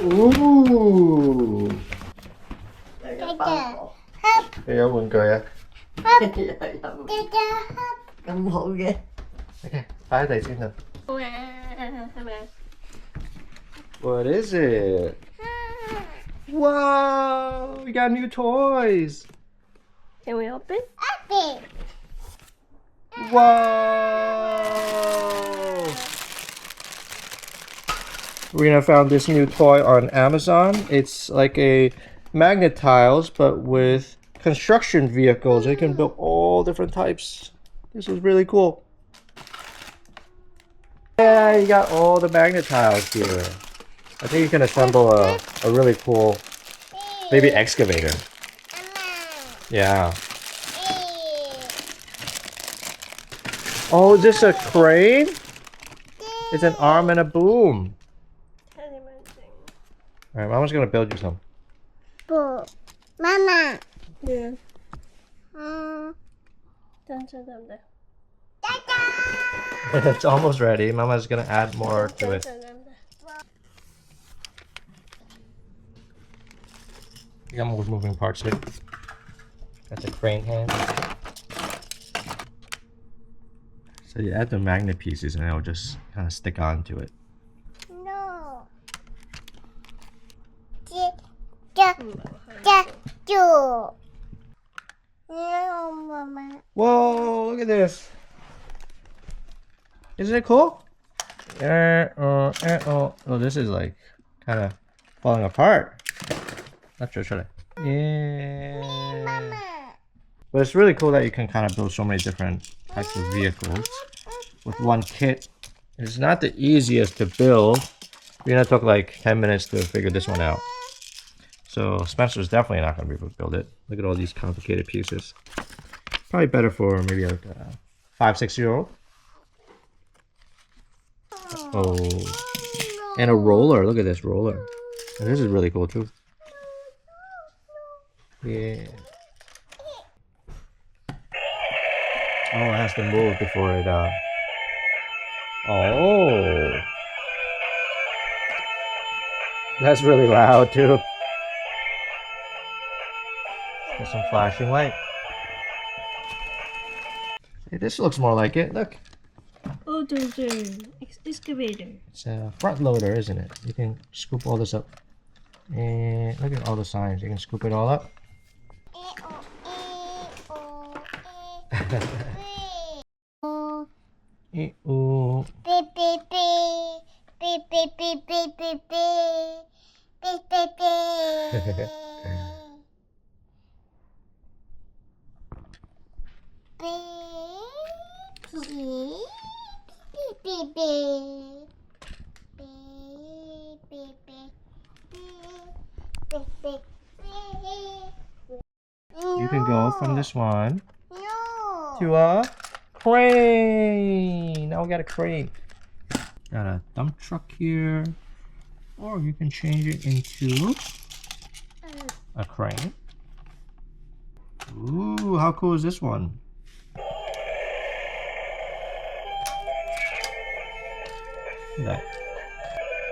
Ooh. Đây có buồn cười à? Cầm hộ ghê. Okay, phá thầy xin nào. What is it? Whoa! We got new toys! Can we open? Whoa! Rena found this new toy on Amazon. It's like a magnet tiles, but with construction vehicles. You can build all different types. This is really cool. Yeah, you got all the magnet tiles here. I think you can assemble a really cool, maybe excavator. Yeah. Oh, is this a crane? It's an arm and a boom. Alright, Mama's gonna build you some. Mama. Yeah. Don't show them there. It's almost ready. Mama's gonna add more to it. You got more moving parts here. That's a crane hand. So you add the magnet pieces and it'll just kind of stick onto it. No. No, Mama. Whoa, look at this. Isn't it cool? Oh, this is like kind of falling apart. Not sure, should I? Yeah. Mama. But it's really cool that you can kind of build so many different types of vehicles with one kit. It's not the easiest to build. Rena took like 10 minutes to figure this one out. So Spencer's definitely not going to be able to build it. Look at all these complicated pieces. Probably better for maybe like a 5-6-year-old. Oh, and a roller. Look at this roller. And this is really cool too. Yeah. Oh, it has to move before it. Oh, that's really loud too. There's some flashing light. Hey, this looks more like it. Look. Oh, there's an excavator. It's a front loader, isn't it? You can scoop all this up. And look at all the signs. You can scoop it all up. Ooh. Beep, beep, beep. Beep, beep, beep, beep, beep, beep. Beep, beep, beep. Beep, beep, beep. Beep, beep, beep. Beep, beep, beep. You can go from this one No. to a crane. Now we got a crane. Got a dump truck here. Or you can change it into a crane. Ooh, how cool is this one? Look at that.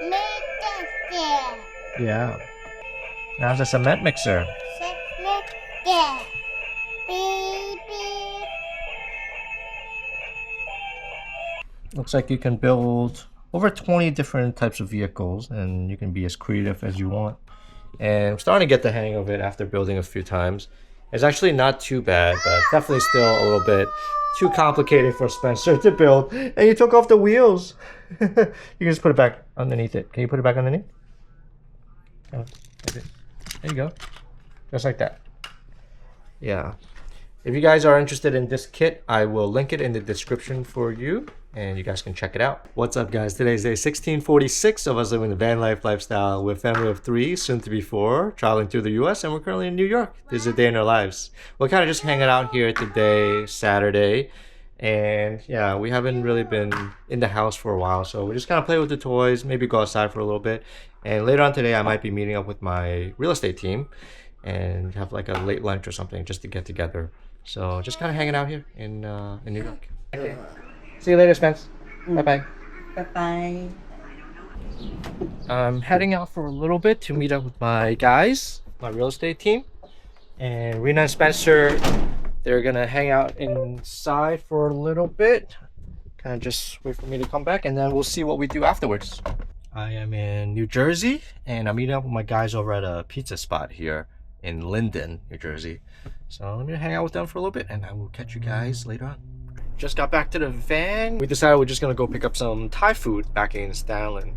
Make that. Yeah. Now it's a cement mixer. Make that. Beep, beep. Looks like you can build over 20 different types of vehicles and you can be as creative as you want. And I'm starting to get the hang of it after building a few times. It's actually not too bad, but definitely still a little bit too complicated for Spencer to build. And you took off the wheels. You can just put it back underneath it. Can you put it back underneath? Oh, there you go. Just like that. Yeah. If you guys are interested in this kit, I will link it in the description for you and you guys can check it out. What's up guys? Today's day 1646 of us living the van life lifestyle with family of 3, soon to be 4, traveling through the US, and we're currently in New York. This is a day in our lives. We're kind of just hanging out here today, Saturday, and yeah, we haven't really been in the house for a while, so we just kind of play with the toys, maybe go outside for a little bit, and later on today I might be meeting up with my real estate team and have like a late lunch or something just to get together. So just kind of hanging out here in New York. Okay. See you later, Spence. Bye-bye. Bye bye. I'm heading out for a little bit to meet up with my guys, my real estate team. And Rena and Spencer, they're gonna hang out inside for a little bit. Kind of just wait for me to come back and then we'll see what we do afterwards. I am in New Jersey and I'm meeting up with my guys over at a pizza spot here in Linden, New Jersey. So I'm gonna hang out with them for a little bit and I will catch you guys later on. Just got back to the van. We decided we're just gonna go pick up some Thai food back in Staten Island.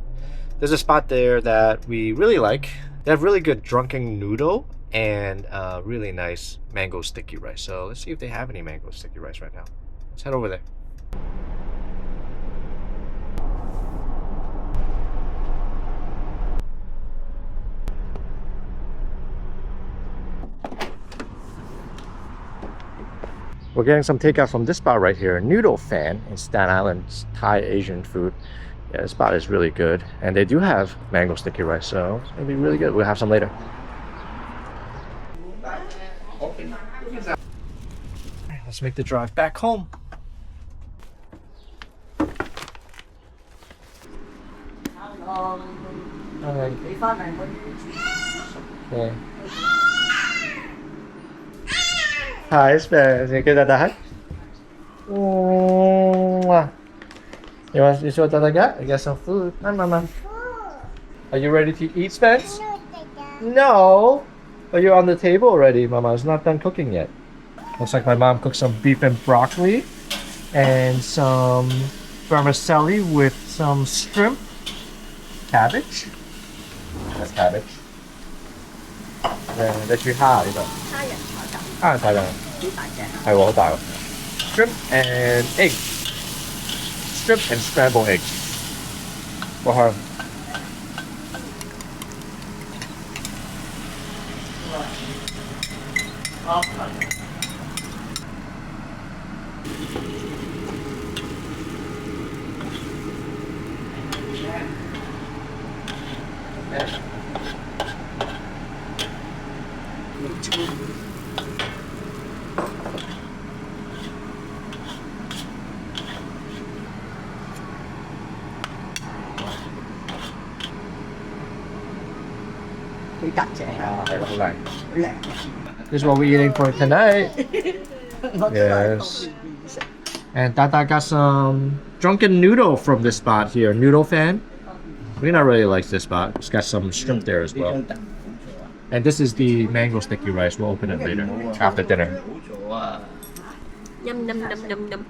There's a spot there that we really like. They have really good drunken noodle and really nice mango sticky rice. So let's see if they have any mango sticky rice right now. Let's head over there. We're getting some takeout from this spot right here, Noodle Fan in Staten Island. It's Thai Asian food. Yeah, this spot is really good. And they do have mango sticky rice, so it's gonna be really good. We'll have some later. Let's make the drive back home. Okay. Okay. Hi, Spence. You good at that? You see what I got? I got some food. Hi, Mama. Are you ready to eat, Spence? No. But you're on the table already, Mama. It's not done cooking yet. Looks like my mom cooked some beef and broccoli and some vermicelli with some shrimp, cabbage. That's cabbage. Then that's your hot, is it? Shrimp and egg. Shrimp and scrambled egg. For her. This is what we're eating for tonight. Yes. And Tata got some drunken noodle from this spot here, Noodle Fan. Rena really likes this spot. It's got some shrimp there as well. And this is the mango sticky rice. We'll open it later, after dinner. Yum yum yum yum yum.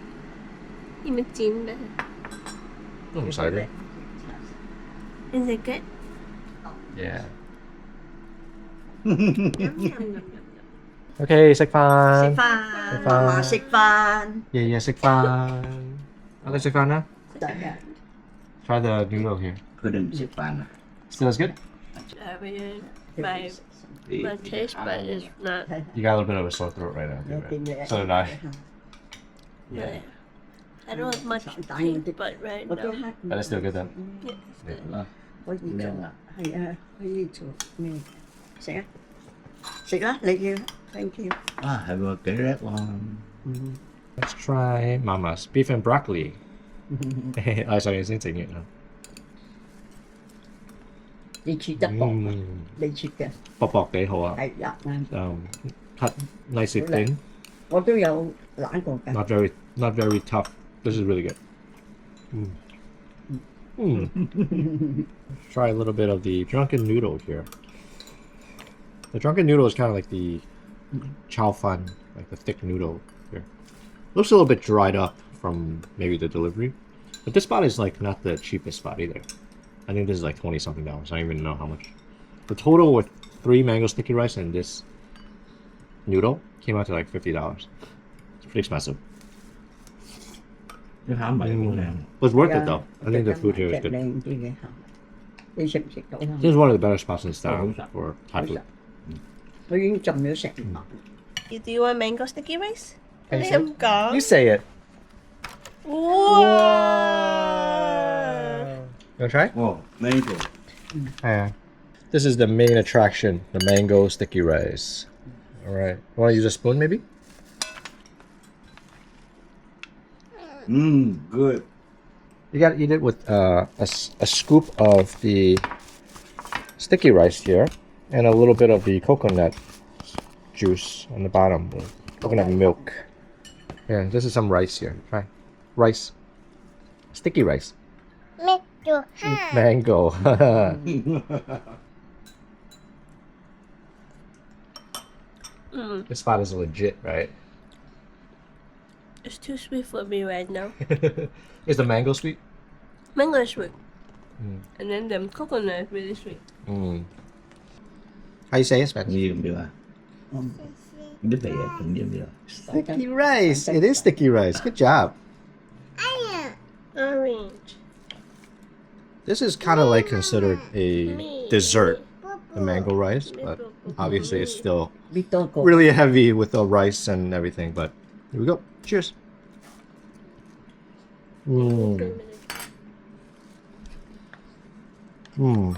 You make chín đấy. I'm excited. Is it good? Yeah. Yum yum yum yum. Okay, 食飯. 媽食飯，爺爺食飯. Okay, 食飯啦. Try the noodle here. 佢哋唔食飯啊！ Still as good? My taste bud is not. You got a little bit of a sore throat right now. Too, right? So did I. Yeah. I don't have much taste bud right now. But it's still good then. Yeah. 可以做啊，係啊，可以做咩？食啊，食啦，你要，thank you。啊，係喎，幾叻喎！ Let's try Mama's beef and broccoli. 我上嘢先整完啦。你切得薄，你切嘅，薄薄幾好啊。係啊，啱。Cut nice and thin. 我都有攬過㗎。Not very tough. This is really good. Try a little bit of the drunken noodle here. The drunken noodle is kind of like the chow fan, like the thick noodle here. Looks a little bit dried up from maybe the delivery. But this spot is like not the cheapest spot either. I think this is like 20 something dollars. I don't even know how much. The total with 3 mango sticky rice and this noodle came out to like $50. It's pretty expensive. 啲蝦米好靚。 It's worth it though. I think the food here is good. 靚啲嘅蝦，你食唔食到啊？ This is one of the better spots in town for Thai food. 佢已經浸咗成晚。 Do you want mango sticky rice? Can you say it? Em có. You say it. Wow. You wanna try? 哦，mango。 Yeah. This is the main attraction, the mango sticky rice. Alright. Wanna use a spoon maybe? Good. You gotta eat it with a scoop of the sticky rice here and a little bit of the coconut juice on the bottom. Coconut milk. Yeah, this is some rice here. Try. Rice. Sticky rice. Mango. This spot is legit, right? It's too sweet for me right now. Is the mango sweet? Mango is sweet. And then the coconut is really sweet. How you say it, Spanish? Sticky rice. It is sticky rice. Good job. Orange. This is kind of like considered a dessert, the mango rice, but obviously it's still really heavy with the rice and everything. But here we go. Cheers.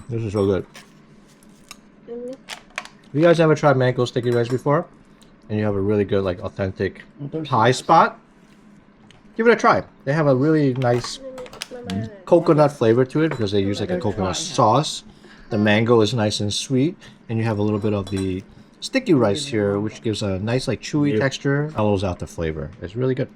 This is so good. Have you guys ever tried mango sticky rice before? And you have a really good, like, authentic pie spot? Give it a try. They have a really nice coconut flavor to it because they use like a coconut sauce. The mango is nice and sweet, and you have a little bit of the sticky rice here, which gives a nice, like, chewy texture. Mellows out the flavor. It's really good.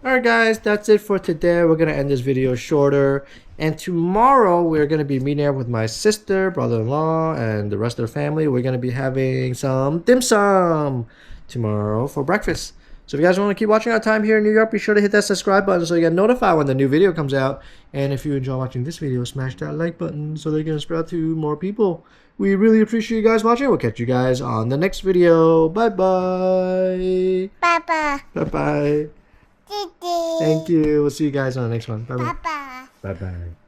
Alright guys, that's it for today. We're going to end this video shorter. And tomorrow we're going to be meeting up with my sister, brother-in-law, and the rest of the family. We're going to be having some dim sum tomorrow for breakfast. So if you guys want to keep watching our time here in New York, be sure to hit that subscribe button so you get notified when the new video comes out. And if you enjoy watching this video, smash that like button so they can spread to more people. We really appreciate you guys watching. We'll catch you guys on the next video. Bye-bye. Papa. Bye-bye. Didi. Thank you. We'll see you guys on the next one. Bye-bye. Papa. Bye-bye.